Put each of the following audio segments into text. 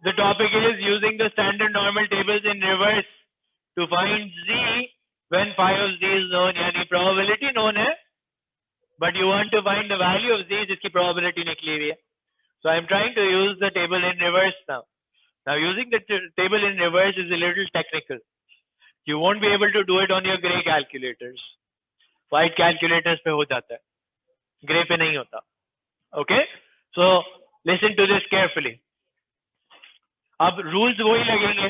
The topic is using the standard normal tables in reverse to find z when phi of z is known. यानी probability known है, but you want to find the value of z जिसकी probability निकली हुई है. So I'm trying to use the table in reverse now. Now using the table in reverse is a little technical. You won't be able to do it on your gray calculators. White calculators पे हो जाता है, gray पे नहीं होता. Okay? So listen to this carefully. अब rules वही लगेंगे.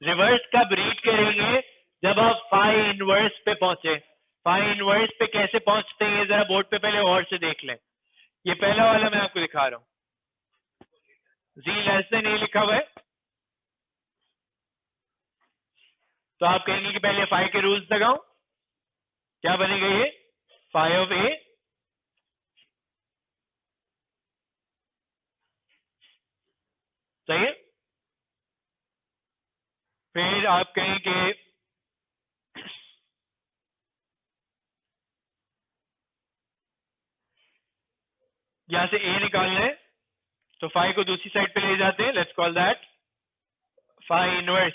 रिवर्स कब रीड करेंगे? जब आप फाई इनवर्स पे पहुंचे. फाई इनवर्स पे कैसे पहुंचते हैं जरा बोर्ड पे पहले और से देख लें. ये पहला वाला मैं आपको दिखा रहा हूं. जी लेस देन ए लिखा हुआ है, तो आप कहेंगे कि पहले फाई के रूल्स लगाओ. क्या बनेगा ये? फाई ऑफ ए सही है. फिर आप कहें कि यहां से ए निकालना है, तो फाई को दूसरी साइड पे ले जाते हैं. Let's call that phi inverse.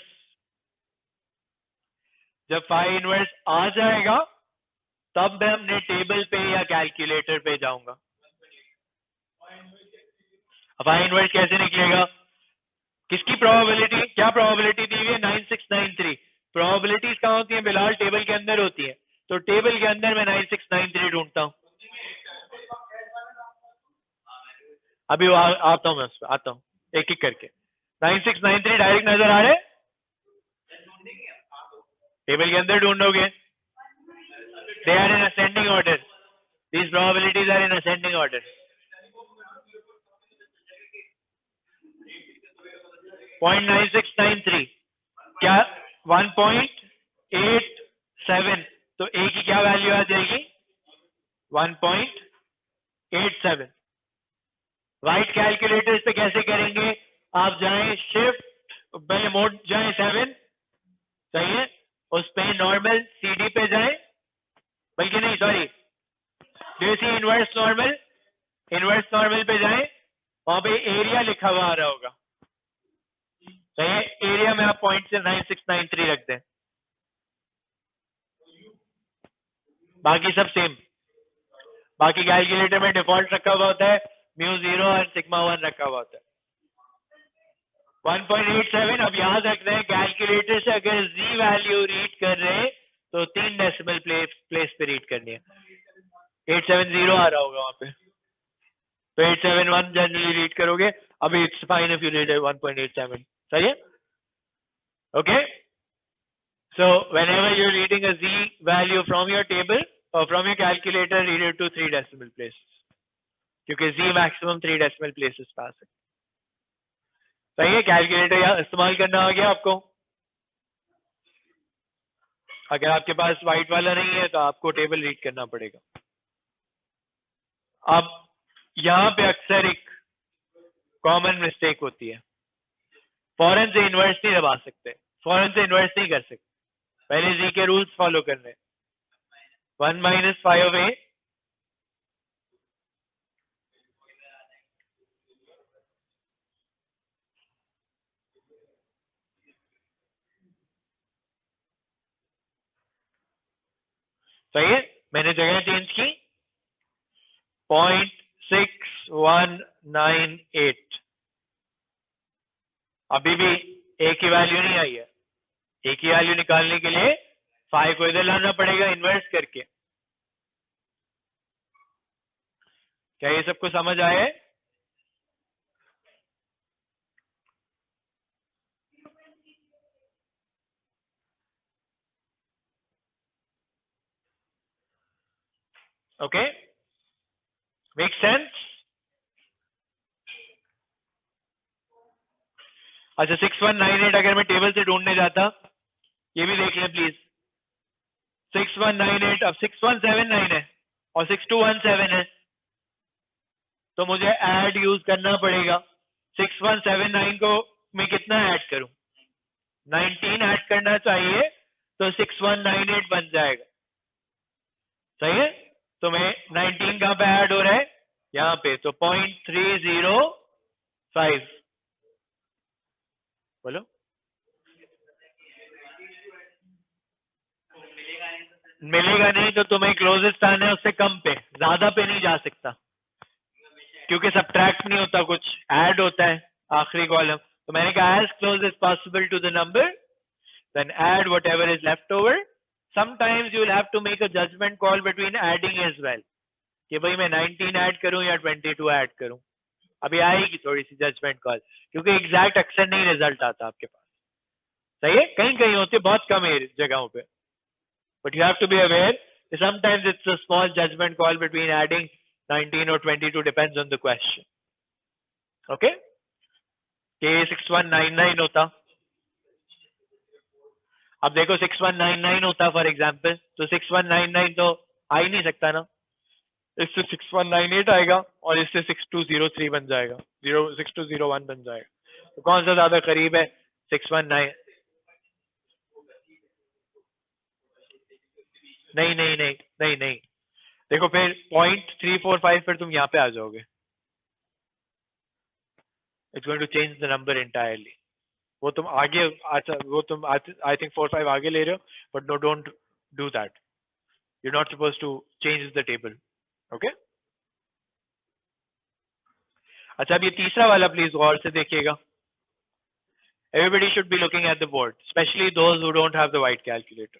जब फाई इनवर्स आ जाएगा तब मैं अपने टेबल पे या कैलकुलेटर पे जाऊंगा. फाई इनवर्स कैसे निकलेगा? किसकी प्रोबेबिलिटी, क्या प्रोबेबिलिटी दी हुई है? 9693. प्रोबेबिलिटीज कहाँ होती है बिलाल? टेबल के अंदर होती है. तो टेबल के अंदर मैं 9693 ढूंढता हूं. अभी आता हूं, मैं उस पर आता हूं एक एक करके. 9693 डायरेक्ट नजर आ रहे? टेबल के अंदर ढूंढोगे. They are in ascending order. These probabilities are in ascending order. 0.9693 क्या? 1.87. तो ए की क्या वैल्यू आ जाएगी? 1.87. राइट कैलकुलेटर्स पे कैसे करेंगे? आप जाएं शिफ्ट पहले मोड जाएं 7 सही है, उस पे नॉर्मल सीडी पे जाएं, बल्कि नहीं सॉरी जैसे इनवर्स नॉर्मल पे जाएं, वहां पे एरिया लिखा हुआ आ रहा होगा सही है. एरिया में आप पॉइंट से 9693 रख दें. बाकी सब सेम. बाकी कैलकुलेटर में डिफॉल्ट रखा हुआ होता है म्यू 0 और सिग्मा 1 रखा हुआ होता है. 1.87. अब याद रखना है कैलकुलेटर से अगर जी वैल्यू रीड कर रहे हैं तो 3 डेसिमल प्लेस पे रीड करनी है. 870 आ रहा होगा वहां पे, तो 871 जनरली रीड करोगे. अभी it's fine if you read 1.87 सही है. Okay, so whenever you're reading a z value from your table or from your calculator, read it to 3 decimal places, क्योंकि z maximum 3 decimal places पास है. सही है. Calculator इस्तेमाल करना आ गया आपको. अगर आपके पास व्हाइट वाला नहीं है तो आपको टेबल रीड करना पड़ेगा. अब यहाँ पे अक्सर एक कॉमन मिस्टेक होती है. फौरन से इन्वर्स नहीं दबा सकते, फौरन से इन्वर्स नहीं कर सकते. पहले जी के रूल्स फॉलो करने. 1 - 5 of a सही है. मैंने जगह चेंज की 0.6198. अभी भी ए की वैल्यू नहीं आई है. ए की वैल्यू निकालने के लिए 5 को इधर लाना पड़ेगा इन्वर्स करके. क्या ये सबको समझ आया है? Okay, make sense? अच्छा 6198 अगर मैं टेबल से ढूंढने जाता, ये भी देख लें प्लीज. 6198 अब 6179 है और 6217 है, तो मुझे ऐड यूज करना पड़ेगा. 6179 को मैं कितना ऐड करूं? 19 ऐड करना चाहिए, तो 6198 बन जाएगा. सही है. तो मैं 19 कहां पे ऐड हो रहा है? यहाँ पे. तो 0.305 बोलो। मिलेगा नहीं तो तुम्हें क्लोजेस्ट आना है उससे कम पे, ज्यादा पे नहीं जा सकता, क्योंकि सब्ट्रैक्ट नहीं होता, कुछ ऐड होता है आखिरी कॉलम। तो मैंने कहा as close as possible to the number, then add whatever is left over. Sometimes you will have to make a judgement call between adding as well, कि भाई मैं 19 ऐड करूं या 22 ऐड करूं। अभी आएगी थोड़ी सी जजमेंट कॉल, क्योंकि एग्जैक्ट अक्सर नहीं रिजल्ट आता आपके पास। सही है, कहीं कहीं होते, बहुत कम है जगहों पे, but you have to be aware sometimes it's a small judgment call between adding 19 or 22, depends on the question. Okay, के 6199 होता, अब देखो 6199 होता फॉर एग्जांपल, तो 6199 तो आ ही नहीं सकता ना, इससे 6198 आएगा और इससे 6203 बन जाएगा, 6201 बन जाएगा। तो कौन सा ज्यादा करीब है? 619। नहीं नहीं नहीं नहीं नहीं, देखो फिर 0.345 फिर तुम यहाँ पे आ जाओगे, it's going to change the number entirely. वो तुम आगे, अच्छा वो तुम आई थिंक 4-5 आगे ले रहे हो, but no, don't do that, you not suppose to change the table. Okay, अच्छा अब ये तीसरा वाला प्लीज गौर से देखिएगा। Everybody should be looking at the board, specially those who don't have the white calculator.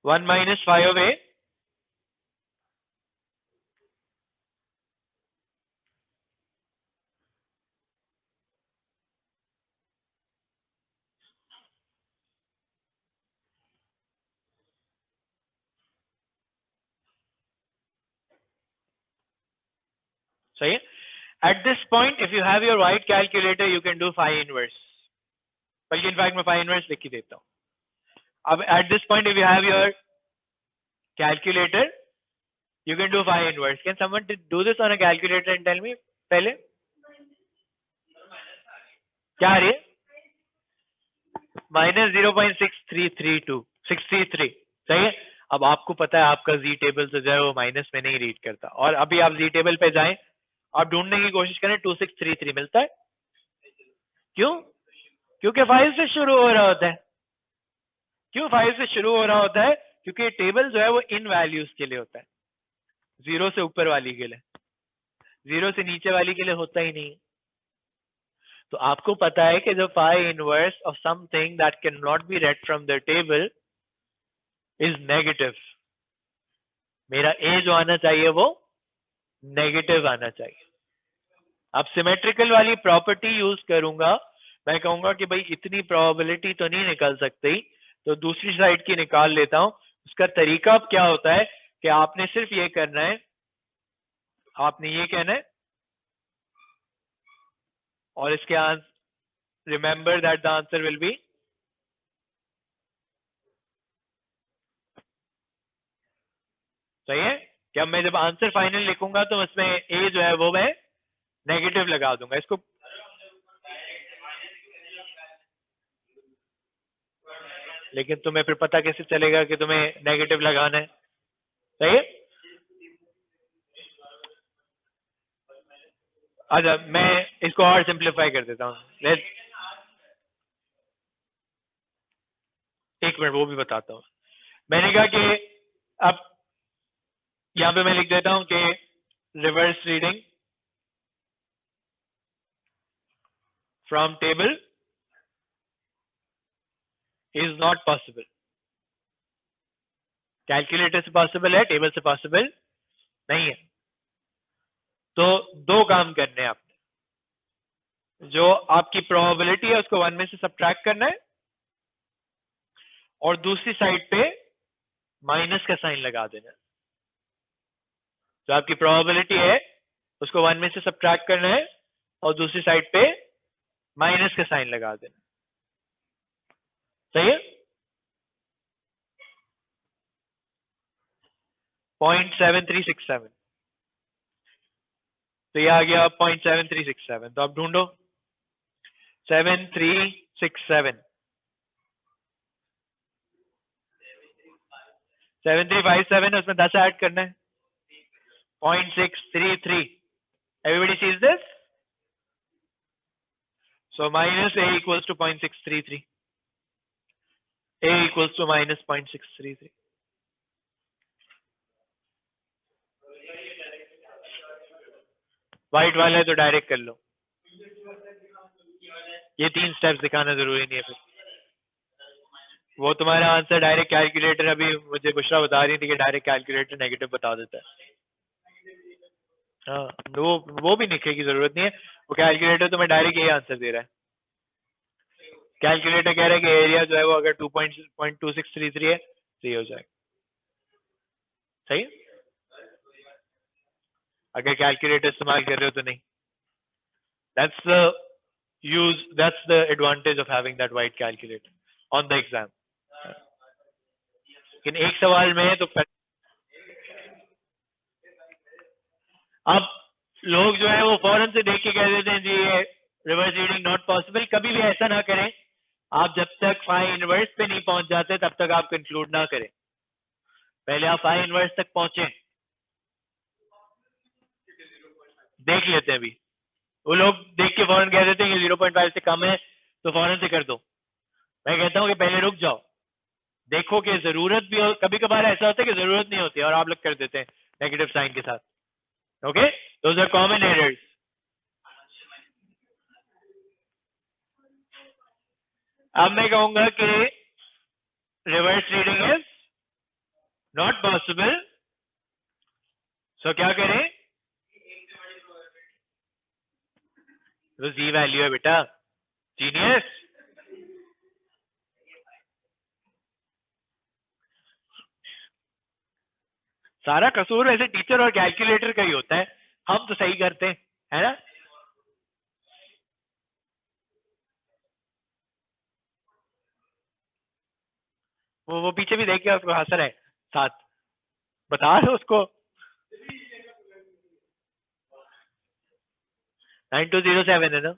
1 minus 5A, सही है। At this point, if you have your white calculator, you can do phi inverse. बल्कि in fact मैं phi inverse लिख के देता हूँ। अब at this point, if you have your calculator, you can do phi inverse. Can someone do this on a calculator and tell me पहले क्या आ रही है? -0.6332 सही है। अब आपको पता है आपका जी टेबल से जो है वो माइनस में नहीं रीड करता, और अभी आप जी टेबल पे जाएं, आप ढूंढने की कोशिश करें 2633 मिलता है। क्यों? क्योंकि 5 से शुरू हो रहा होता है। क्यों 5 से शुरू हो रहा होता है? क्योंकि टेबल जो है वो इन वैल्यूज के लिए होता है, 0 से ऊपर वाली के लिए, 0 से नीचे वाली के लिए होता ही नहीं। तो आपको पता है कि जो phi inverse of something that cannot be read from the table is negative, मेरा a जो आना चाहिए वो नेगेटिव आना चाहिए। अब सिमेट्रिकल वाली प्रॉपर्टी यूज करूंगा, मैं कहूंगा कि भाई इतनी प्रोबेबिलिटी तो नहीं निकल सकती, तो दूसरी साइड की निकाल लेता हूं। उसका तरीका अब क्या होता है कि आपने सिर्फ ये करना है, आपने ये कहना है, और इसके answer, remember that the answer will be, सही है क्या? मैं जब आंसर फाइनल लिखूंगा तो उसमें ए जो है वो मैं नेगेटिव लगा दूंगा इसको। लेकिन तुम्हें फिर पता कैसे चलेगा कि तुम्हें नेगेटिव लगाना है? सही है। अच्छा मैं इसको और सिंप्लीफाई कर देता हूँ, एक मिनट वो भी बताता हूँ। मैंने कहा कि अब यहां पे मैं लिख देता हूं कि reverse reading from table is not possible. Calculator से पॉसिबल है, टेबल से पॉसिबल नहीं है। तो दो काम करने हैं आपने, जो आपकी प्रोबेबिलिटी है उसको 1 में से सब्ट्रैक्ट करना है, और दूसरी साइड पे माइनस का साइन लगा देना है। जो आपकी प्रोबेबिलिटी है उसको 1 में से सब्ट्रैक्ट करना है, और दूसरी साइड पे माइनस का साइन लगा देना। सही है। 0.7367, तो ये आ गया 0.7367। तो आप ढूंढो 7367, 7357 है, उसमें 10 ऐड करना है, 0.633. Everybody sees this? So minus A equals to 0.633. A equals to minus 0.633. White वाला है तो डायरेक्ट कर लो, ये 3 स्टेप्स दिखाना जरूरी नहीं है फिर। वो तुम्हारा आंसर डायरेक्ट कैलकुलेटर, अभी मुझे बुशरा बता रही थी कि डायरेक्ट कैलकुलेटर नेगेटिव बता देता है। हाँ, वो भी लिखने की जरूरत नहीं है, वो कैलकुलेटर तुम्हें डायरेक्ट यही आंसर दे रहा है। कैलकुलेटर कह रहा है कि एरिया जो है वो अगर 2.2633 है तो ये हो जाएगा, सही। अगर कैलकुलेटर इस्तेमाल कर रहे हो तो नहीं। That's the advantage of having that white calculator on the exam. लेकिन एक सवाल में तो अब लोग जो है वो फौरन से देख के कह देते हैं जी ये रिवर्स रीडिंग नॉट पॉसिबल। कभी भी ऐसा ना करें, आप जब तक फाई इनवर्स पे नहीं पहुंच जाते तब तक आप कंक्लूड ना करें, पहले आप फाई इनवर्स तक पहुंचे, देख लेते हैं। अभी वो लोग देख के फौरन कह देते हैं कि 0.5 से कम है तो फौरन से कर दो। मैं कहता हूं कि पहले रुक जाओ, देखो कि जरूरत भी हो। कभी कभार ऐसा होता है कि जरूरत नहीं होती और आप लोग कर देते हैं नेगेटिव साइन के साथ। Okay, those are common errors. अब मैं कहूंगा कि reverse reading is not possible, so क्या करें? तो जी वैल्यू है बेटा, जीनियस। सारा कसूर वैसे टीचर और कैलकुलेटर का ही होता है, हम तो सही करते हैं, है ना। वो पीछे भी देख के उसको हंस रहे साथ, बता दो उसको। 9207 है ना,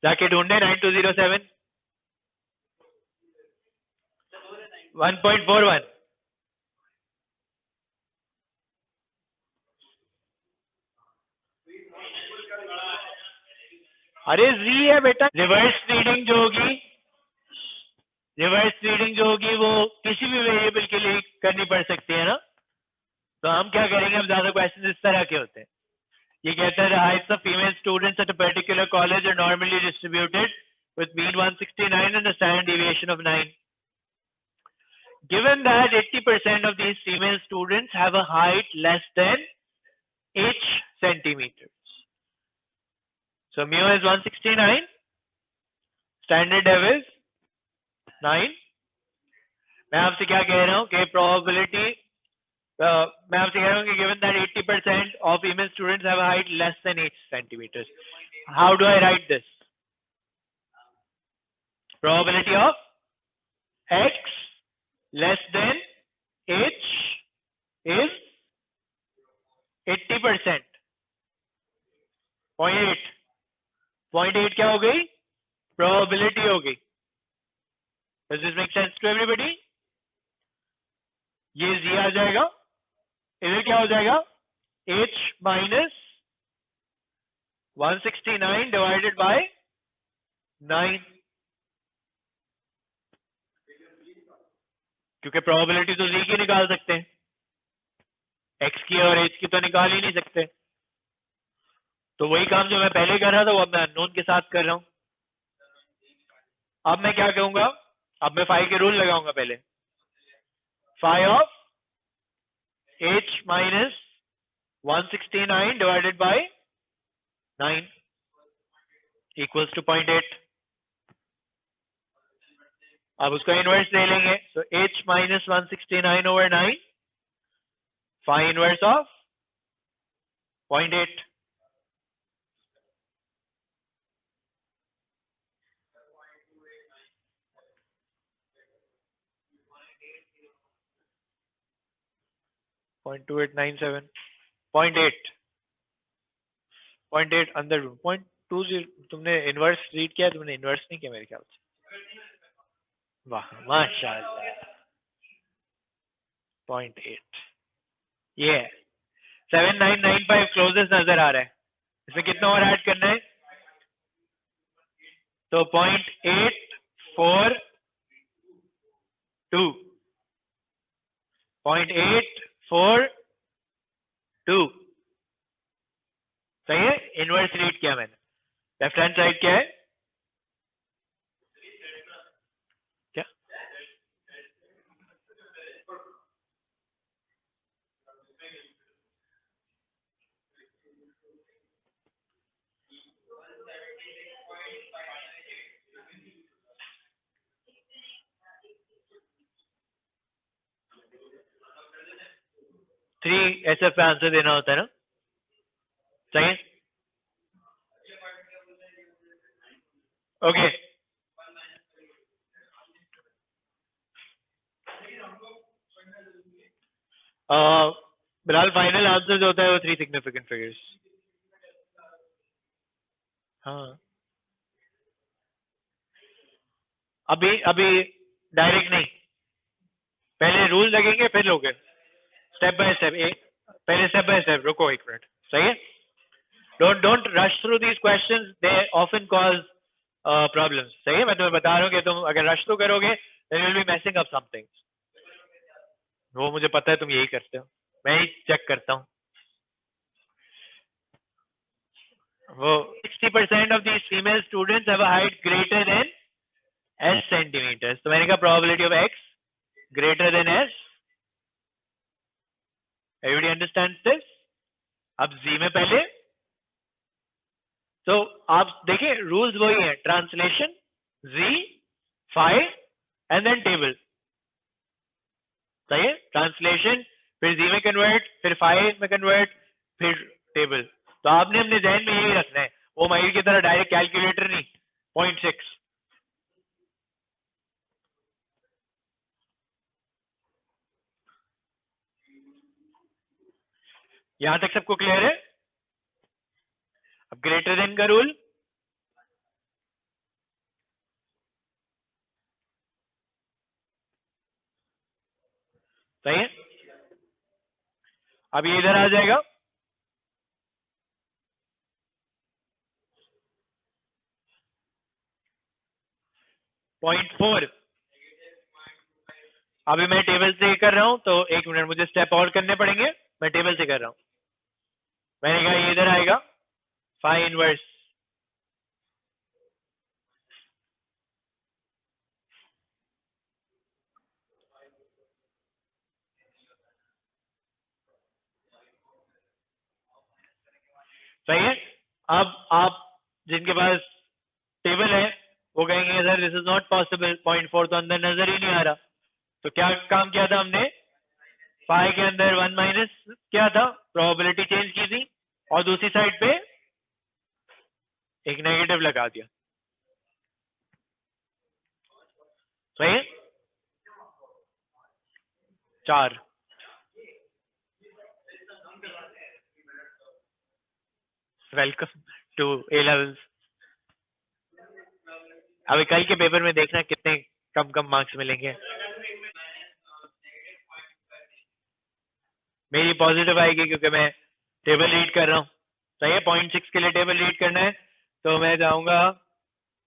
जाके ढूंढे 9207 1.41। अरे जी है बेटा। रिवर्स रीडिंग जो होगी, वो किसी भी वेरिएबल के लिए करनी पड़ सकती है ना। तो हम क्या करेंगे, अब ज्यादा क्वेश्चन इस तरह के होते हैं। ये कहता है the heights of female students at a particular college are normally distributed with mean 169 and a standard deviation of 9. Given that 80% of these female students have a height less than h centimeters. So mu is 169, standard dev is 9. मैं आपसे क्या कह रहा हूं कि probability, मैं आपसे कह रहा हूं कि given that 80% of female students have a height less than 8 centimeters, how do I write this? Probability of x less than h is 80%. 0.8 क्या हो गई? Probability हो गई। Does this make sense to everybody? ये z आ जाएगा, इधर क्या हो जाएगा? h minus 169 divided by 9, क्योंकि प्रोबेबिलिटी तो z की निकाल सकते हैं, x की और h की तो निकाल ही नहीं सकते। तो वही काम जो मैं पहले कर रहा था वो अब मैं अननोन के साथ कर रहा हूं। अब मैं क्या कहूंगा, अब मैं फाई के रूल लगाऊंगा। पहले phi of h minus 169 divided by 9 equals to 0.8। अब उसका इनवर्स ले लेंगे, तो h minus 169 over 9 phi inverse of 0.8। .2897 0.8 अंदर 0.20। तुमने इनवर्स रीड किया, तुमने इनवर्स नहीं किया मेरे ख्याल से। वाह माशाल्लाह, 0.8 ये है। 7995 क्लोजेस्ट नजर आ रहा है, इसमें कितना और ऐड करना है? तो 0.842 0.842 सही है। इनवर्स रीड किया मैंने। लेफ्ट हैंड साइड क्या है? क्या? थ्री ऐसे पे आंसर देना होता है ना, सही है। ओके बिलाल, फाइनल आंसर जो होता है वो थ्री सिग्निफिकेंट फिगर्स। हाँ अभी अभी डायरेक्ट नहीं, पहले रूल लगेंगे फिर लोगे, स्टेप बाय स्टेप। पहले स्टेप बाय स्टेप, रुको एक मिनट, सही है। don't rush through these questions, they often cause problems, सही है। मैं तुम्हें बता रहा हूँ कि तुम अगर रश तो करोगे then you'll be messing up some things। वो मुझे पता है तुम यही करते हो, मैं ही चेक करता हूँ। वो 60% of these female students have a height greater than s centimeters, तो मैंने कहा probability of x greater than s। everybody understands this? अब z में पहले तो आप देखिए रूल्स वही है, translation z phi and then table, सही है। ट्रांसलेशन फिर जी में कन्वर्ट, फिर फाइ में कन्वर्ट, फिर टेबल। तो आपने अपने जहन में यही रखना है, वो माहिर की तरह डायरेक्ट कैलकुलेटर नहीं। 0.6 यहां तक सबको क्लियर है? अब ग्रेटर देन का रूल, सही है। अब ये इधर आ जाएगा, पॉइंट 4। अभी मैं टेबल से कर रहा हूं, तो एक मिनट मुझे स्टेप और करने पड़ेंगे, मैं टेबल से कर रहा हूं। मैंने कहा ये इधर आएगा फाइ इनवर्स, सही है। अब आप जिनके पास टेबल है वो कहेंगे sir this is not possible, 0.4 तो अंदर नजर ही नहीं आ रहा। तो क्या काम किया था हमने? फाइ के अंदर 1 माइनस क्या था, प्रोबेबिलिटी चेंज की थी, और दूसरी साइड पे एक नेगेटिव लगा दिया, सही है। 4। Welcome to A levels. अभी कल के पेपर में देखना कितने कम कम मार्क्स मिलेंगे। मेरी पॉजिटिव आएगी क्योंकि मैं टेबल रीड कर रहा हूँ, सही है। 0.6 के लिए टेबल रीड करना है, तो मैं जाऊंगा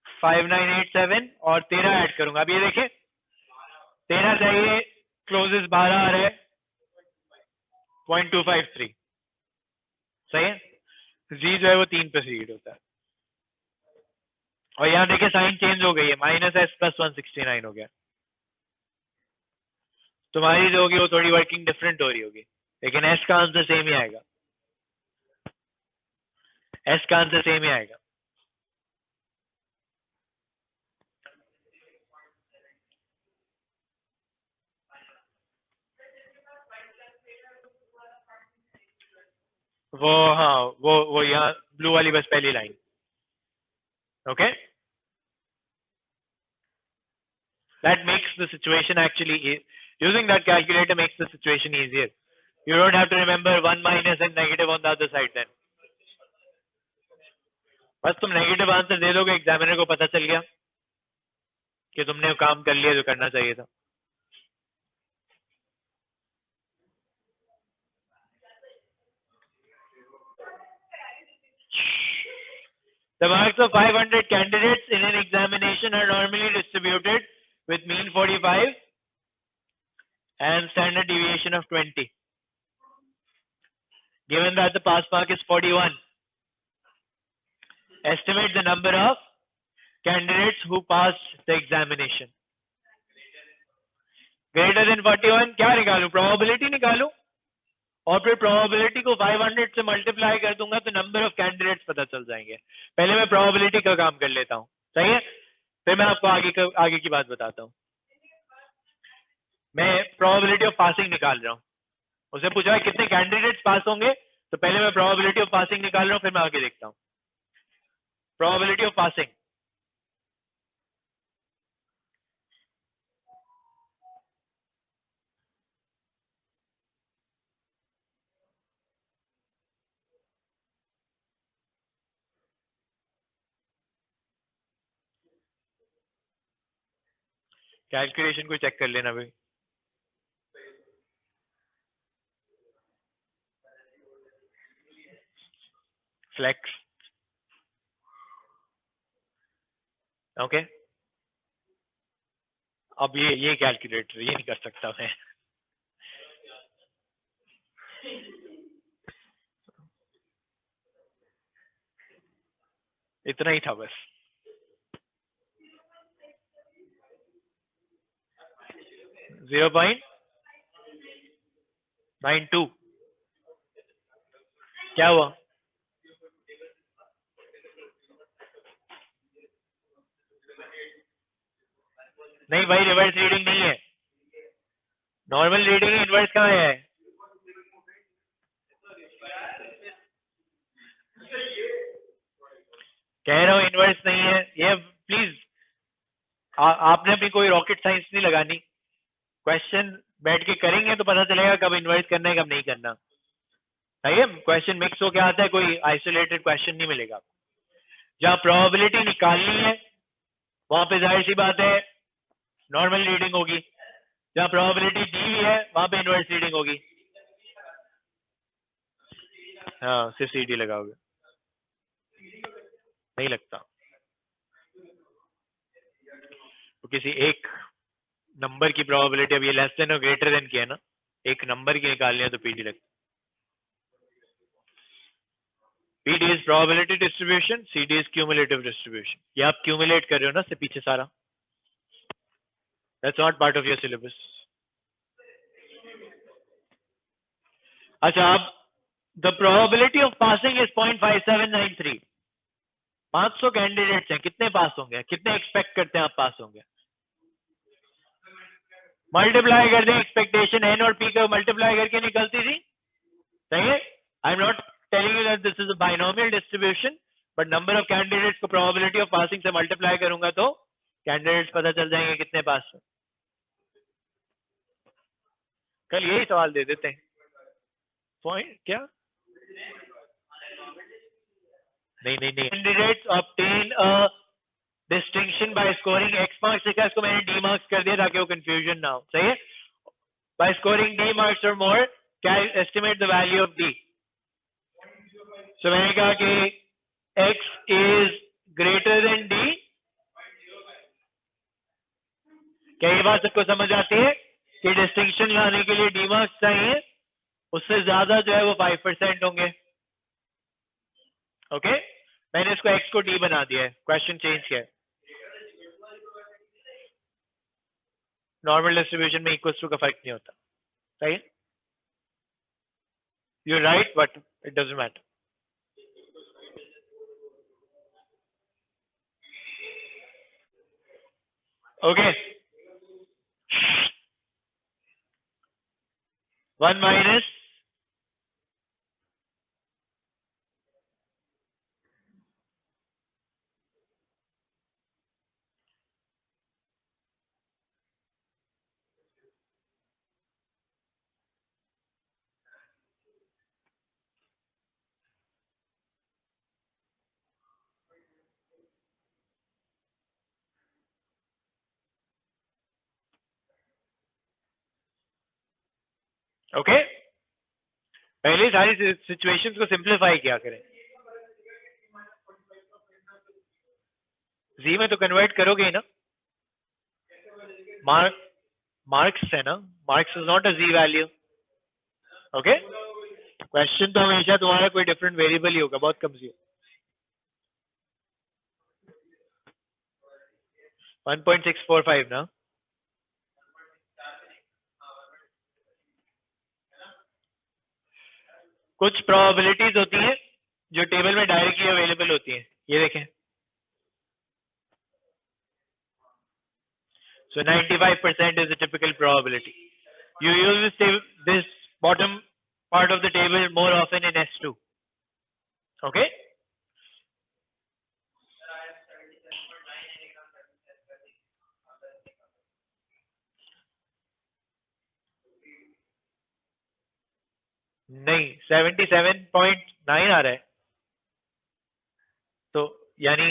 5987 और 13 ऐड करूंगा। अब ये देखें 13 चाहिए, क्लोजेस 12 आ रहे हैं, 0.253, सही है। जी जो है वो 3 पे रीड होता है, और यहाँ देखिए साइन चेंज हो गई है, -s+169 हो गया। तुम्हारी जो होगी वो थोड़ी वर्किंग डिफरेंट हो रही होगी, लेकिन एस का आंसर सेम ही आएगा, एस का आंसर सेम ही आएगा। वो हाँ वो यहाँ ब्लू वाली बस पहली line, okay. That makes the situation actually using that calculator makes the situation easier. You don't have to remember one minus and negative on the other side then. बस तुम नेगेटिव आंसर दे दोगे, examiner को पता चल गया कि तुमने काम कर लिया जो करना चाहिए था। The marks of 500 candidates in an examination are normally distributed with mean 45 and standard deviation of 20. Given that the pass mark is 41, estimate the number of candidates who passed the examination. Greater than 41 क्या निकालूं? Probability निकालूं और फिर probability को 500 से multiply कर दूंगा तो नंबर ऑफ कैंडिडेट्स पता चल जाएंगे. पहले मैं probability का काम कर लेता हूं, सही है? फिर मैं आपको आगे की बात बताता हूं. मैं probability of passing निकाल रहा हूं. उससे पूछा है कितने कैंडिडेट्स पास होंगे, तो पहले मैं probability of passing निकाल रहा हूं, फिर मैं आगे देखता हूं. Probability of passing. कैलकुलेशन को चेक कर लेना भाई. फ्लेक्स. ओके. अब ये कैलकुलेटर ये नहीं कर सकता मैं. इतना ही था बस. 0.92. क्या हुआ? नहीं भाई, रिवर्स रीडिंग नहीं है, नॉर्मल रीडिंग है. इनवर्स कहाँ है? कह रहा हूँ इनवर्स नहीं है ये. प्लीज आपने अपनी कोई रॉकेट साइंस नहीं लगानी. क्वेश्चन बैठ के करेंगे तो पता चलेगा कब इन्वर्स करना है कब नहीं करना. सही है? क्वेश्चन मिक्स होके आता है, कोई आइसोलेटेड क्वेश्चन नहीं मिलेगा. जहाँ प्रोबेबिलिटी निकालनी है वहां पे जाहिर सी बात है नॉर्मल रीडिंग होगी. जहाँ प्रोबेबिलिटी दी हुई है वहां पे इनवर्स रीडिंग होगी. हाँ, सिर्फ सीडी लगाओगे. नहीं लगता. तो किसी एक नंबर की प्रोबेबिलिटी, अब ये लेस देन और ग्रेटर देन की है ना, एक नंबर की निकालनी है तो पीडी लगता. PD is probability distribution, CD is cumulative distribution. ये आप क्यूमुलेट कर रहे हो ना से पीछे सारा. That's not part of your syllabus. अच्छा, अब the probability of passing is 0.5793. 500 candidates हैं, कितने पास होंगे? कितने एक्सपेक्ट करते हैं आप पास होंगे? मल्टीप्लाई कर दें एक्सपेक्टेशन n और p को मल्टीप्लाई करके निकलती थी. सही है? I am not telling you that this is a binomial distribution, but number of candidates को probability of passing से मल्टीप्लाई करूंगा तो कैंडिडेट्स पता चल जाएंगे कितने पास हैं. कल यही सवाल दे देते हैं. पॉइंट क्या? नहीं. Candidates obtain a distinction by scoring x marks. देखा, इसको मैंने d मार्क्स कर दिया ताकि वो कंफ्यूजन ना हो. सही है? बाय स्कोरिंग d मार्क्स और more, estimate the value of d. So मैंने कहा कि x is greater than d. क्या ये बात सबको समझ आती है कि डिस्टिंक्शन लाने के लिए d मार्क्स चाहिए, उससे ज्यादा जो है वो 5% होंगे. ओके, मैंने इसको x को d बना दिया है, क्वेश्चन चेंज किया है. नॉर्मल डिस्ट्रीब्यूशन में इक्वल टू का फर्क नहीं होता. सही है? You right, but it doesn't matter. Okay, 1 minus okay. पहले सारी सिचुएशंस को सिंप्लीफाई किया करें. जी में तो कन्वर्ट करोगे ही ना, मार्क्स है ना, marks is not a G value. Okay, question तो हमेशा तुम्हारा कोई डिफरेंट वेरिएबल ही होगा, बहुत कम जी। 1.645 ना, कुछ प्रोबेबिलिटीज होती हैं जो टेबल में डायरेक्टली अवेलेबल होती हैं, ये देखें। So 95% is a typical probability. You use this bottom part of the table more often in S2. Okay? नहीं, 77.9 आ रहा है, तो यानी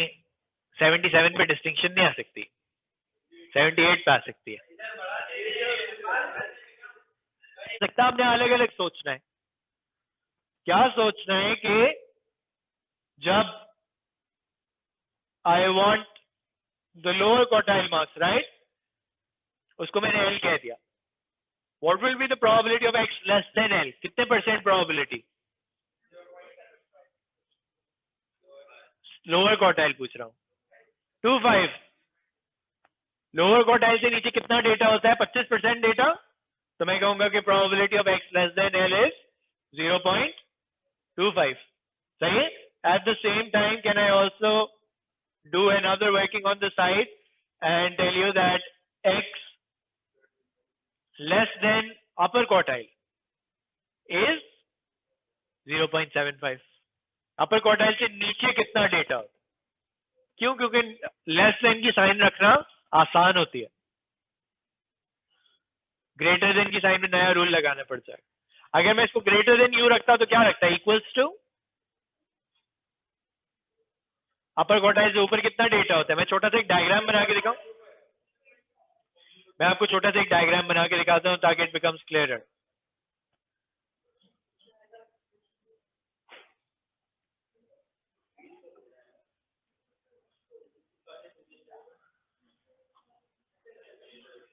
77 पे डिस्टिंक्शन नहीं आ सकती, 78 पे आ सकती है। सकता हमने अलग अलग सोचना है। क्या सोचना है कि जब I want the lower quartile marks, right, उसको मैंने एल कह दिया। What will be the probability of x less than L, कितने परसेंट प्रोबेबिलिटी? लोअर क्वार्टाइल पूछ रहा हूँ, 25। लोअर क्वार्टाइल से नीचे कितना डेटा होता है? 25% डेटा। तो मैं कहूंगा कि probability of x less than L is 0.25। सही है। At the same time can I also do another working on the side and tell you that x less than upper quartile is 0.75। Upper quartile से नीचे कितना data? क्यों? क्योंकि less than की sign रखना आसान होती है, ग्रेटर देन की साइन में नया रूल लगाना पड़ता है। अगर मैं इसको ग्रेटर देन यू रखता तो क्या रखता है? इक्वल्स टू अपर क्वार्टाइल से ऊपर कितना डेटा होता है? मैं छोटा सा एक डायग्राम बना के दिखाऊं? मैं आपको छोटा सा एक डायग्राम बना के दिखाता हूं ताकि इट बिकम्स क्लियरर।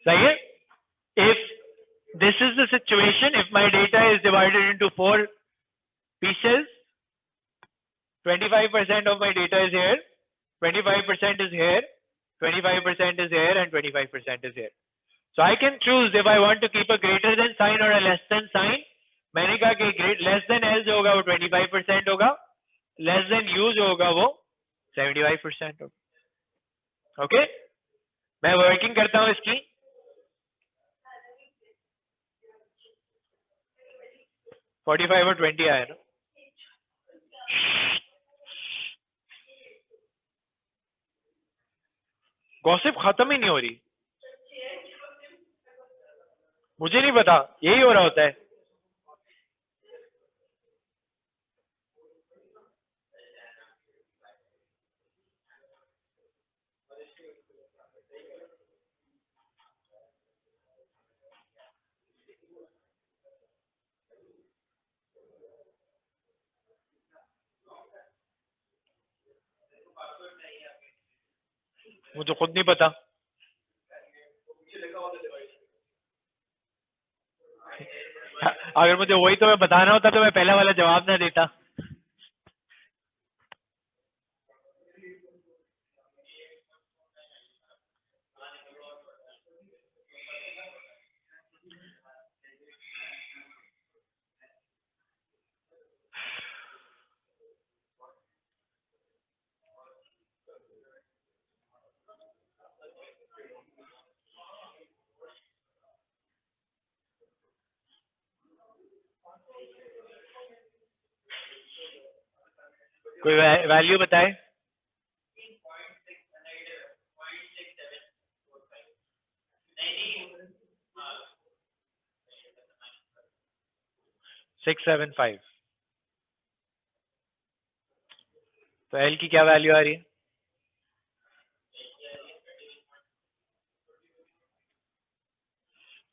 सही है। If this is the situation, if my data is divided into 4 pieces, 25% of my data is here, 25% is here, 25% is here, and 25% is here. So I can choose if I want to keep a greater than sign or a less than sign. मैंने कहा कि less than L जो होगा वो 25% होगा, less than U जो होगा वो 75% होगा। Okay? मैं वर्किंग करता हूँ इसकी। 45 और 20 आया ना। गॉसिप खत्म ही नहीं हो रही, मुझे नहीं पता, यही हो रहा होता है। मुझे खुद नहीं पता। अगर मुझे वही तो मैं बताना होता तो मैं पहला वाला जवाब ना देता। कोई वैल्यू बताए? 675। तो एल की क्या वैल्यू आ रही है?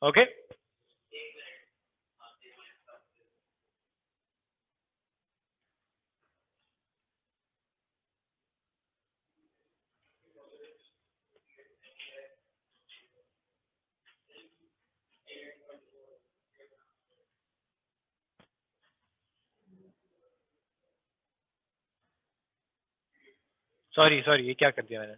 ओके, सॉरी ये क्या कर दिया मैंने?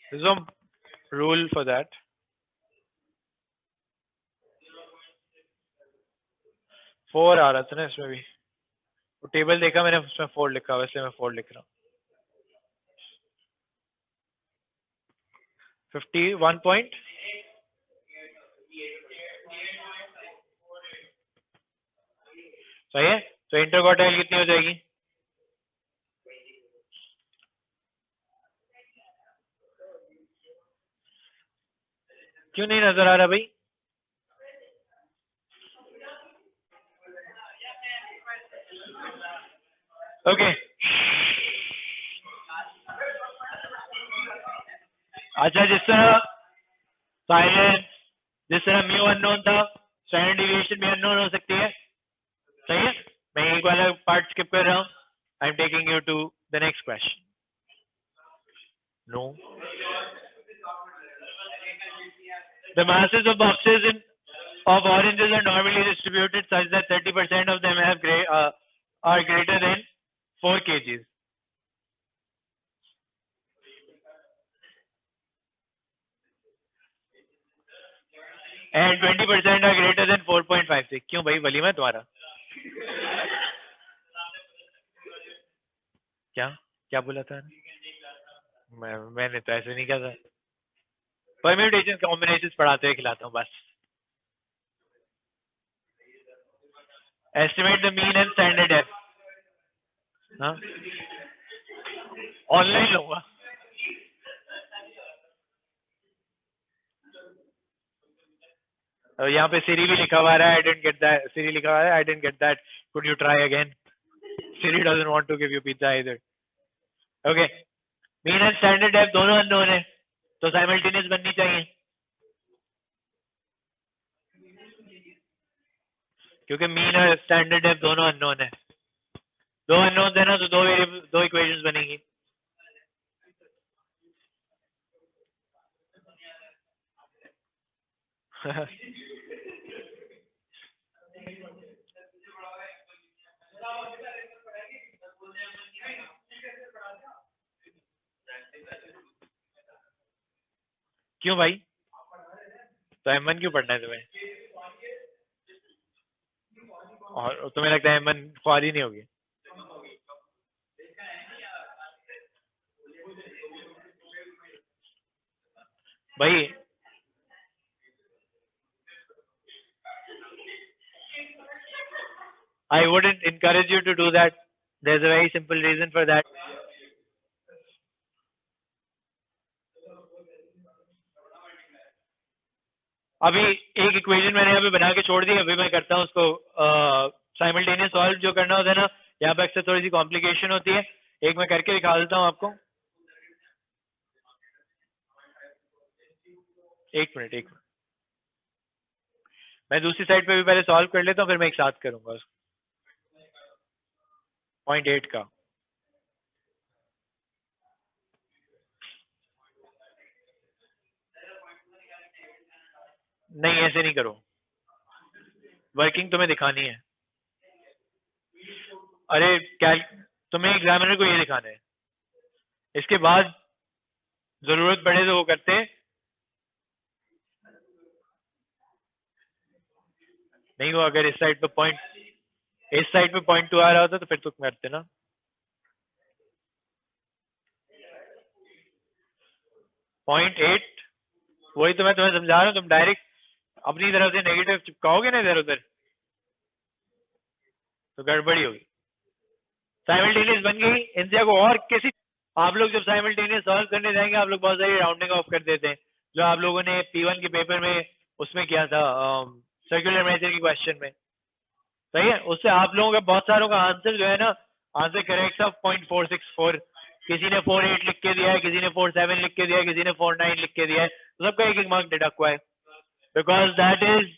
There's no rule for that. Four आ रहा था ना इसमें भी, वो टेबल देखा मैंने, उसमें 4 लिखा हुआ, इसलिए मैं 4 लिख रहा हूँ. 51 पॉइंट सही है. तो इंटर क्वार्टाइल कितनी हो जाएगी? क्यों नहीं नजर आ रहा भाई? ओके अच्छा, जिस तरह साइलेंस, जिस तरह म्यू अननोन था, स्टैंडर्ड डिविएशन भी अननोन हो सकती है. सही है. मैं एक वाला पार्ट स्किप कर रहा हूँ. I am taking you to the next question. No, the masses of boxes of oranges are normally distributed such that 30% of them have are greater than 4 kgs. And 20% are greater than 4.56. क्यों भाई वलीमा तुम्हारा? क्या बोला था? मैंने तो ऐसे नहीं कहा था. परम्यूटेशन कॉम्बिनेशंस पढ़ाते हुए खिलाता हूँ बस. Estimate the mean and standard F. हाँ, ऑनलाइन लूंगा. यहाँ पे Siri भी लिखा हुआ है. I didn't get that. Siri लिखा हुआ है. I didn't get that. Could you try again? Siri doesn't want to give you pizza either. Okay. Mean and standard depth दोनों अननोन है, तो साइमल्टेनियस बननी चाहिए. क्योंकि मीन और स्टैंडर्ड डेप्थ दोनों अननोन है. दो अननोन है ना, तो दो इक्वेशंस बनेंगी. क्यों भाई? तो M1 क्यों पढ़ना है तुम्हें? और तुम्हें लगता है M1 ख्वारी नहीं होगी? भाई I wouldn't encourage you to do that. There's a very simple reason for that. अभी एक इक्वेशन मैंने यहाँ पे बना के छोड़ दी, अभी मैं करता हूँ उसको साइमल्टेनियस सॉल्व जो करना होता है ना, यहाँ पे अक्सर थोड़ी सी कॉम्प्लिकेशन होती है. एक मैं करके दिखा देता हूँ आपको. एक मिनट मैं दूसरी साइड पे भी पहले सॉल्व कर लेता हूँ, फिर मैं एक साथ करूंगा उसको. 0.8 का नहीं, ऐसे नहीं करो. वर्किंग तुम्हें दिखानी है. अरे क्या, तुम्हें एग्जामिनर को ये दिखाना है. इसके बाद जरूरत पड़े तो वो करते नहीं. वो अगर इस साइड पे 0.2 आ रहा होता तो फिर तुम करते ना. 0.8 वही तो मैं तुम्हें समझा रहा हूँ. तुम डायरेक्ट अपनी तरफ से नेगेटिव चिपकाओगे ना इधर उधर, तो गड़बड़ी होगी. साइमल्टेनियस बन गई, इनसे को और किसी, आप लोग जब साइमल्टेनियस सॉल्व करने जाएंगे आप लोग बहुत सारी राउंडिंग ऑफ कर देते हैं, जो आप लोगों ने P1 के पेपर में उसमें किया था सर्कुलर मेथड की क्वेश्चन में, सही है। उससे आप लोगों का बहुत सारों का आंसर जो है ना, आंसर करेक्ट था 0.464, किसी ने 4.8 लिख के दिया है, किसी ने 4.7 लिख के दिया है, किसी ने 4.9 लिख के दिया है, तो सबका एक एक मार्क डिडक्ट हुआ है, because that is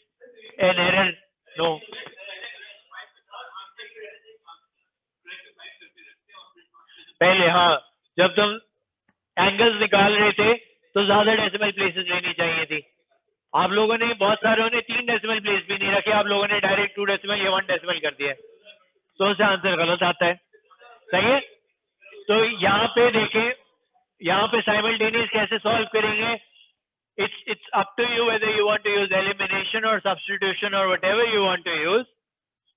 an error. No, पहले हाँ, जब तुम एंगल्स निकाल रहे थे तो ज्यादा डेसिमल प्लेसेस लेनी चाहिए थी, आप लोगों ने बहुत सारों ने 3 डेसिमल प्लेस भी नहीं रखे, आप लोगों ने डायरेक्ट 2 डेसिमल या 1 डेसिमल कर दिया है, तो उससे आंसर गलत आता है, सही है। तो यहाँ पे देखें, यहाँ पे साइमल्टेनियस कैसे सॉल्व करेंगे, it's up to you whether you want to use elimination or substitution or whatever you want to use,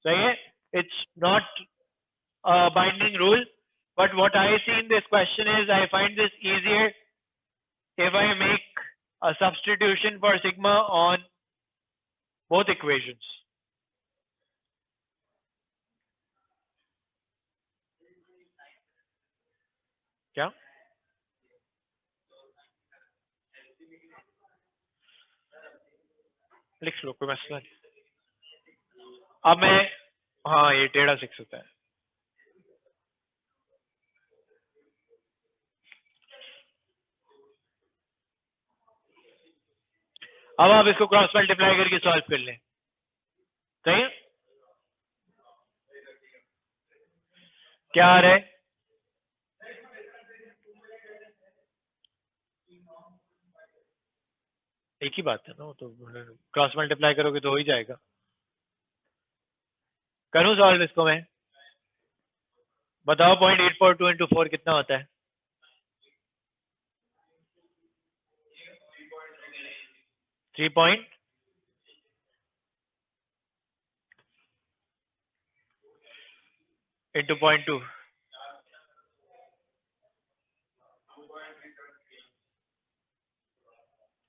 सही है, it's not a binding rule, but what I see in this question is I find this easier if I make a substitution for sigma on both equations. क्या लिख लो, कोई मसला नहीं। अब मैं, हाँ ये टेढ़ा 6 होता है, अब आप इसको क्रॉस मल्टीप्लाई करके सॉल्व कर लें, सही है। क्या आ रहा है, एक ही बात है ना, तो क्रॉस मल्टीप्लाई करोगे तो हो ही जाएगा। करूं सॉल्व इसको मैं, बताओ 0.842 इंटू 4 कितना होता है, 3 इंटू 0.2,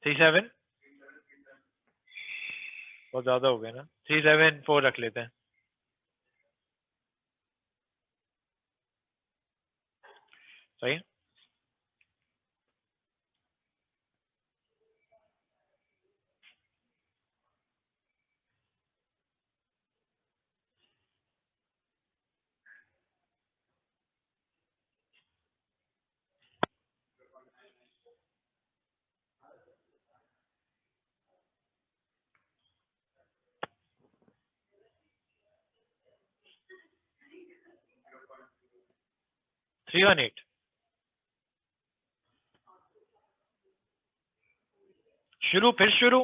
37, बहुत ज्यादा हो गया ना, 374 रख लेते हैं, सही है। थ्री वन एट, शुरू फिर शुरू,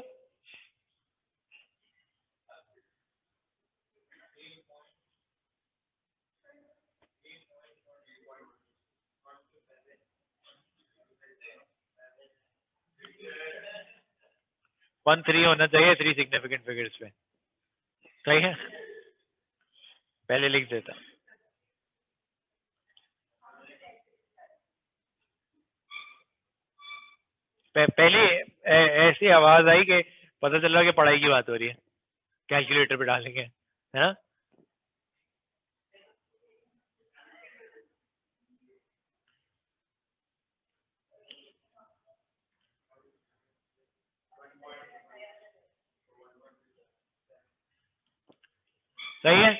वन थ्री होना चाहिए 3 सिग्निफिकेंट फिगर्स में, सही है, पहले लिख देता। पहले ऐसी आवाज आई कि पता चल रहा कि पढ़ाई की बात हो रही है, कैलकुलेटर पे डालेंगे, है ना। सही है,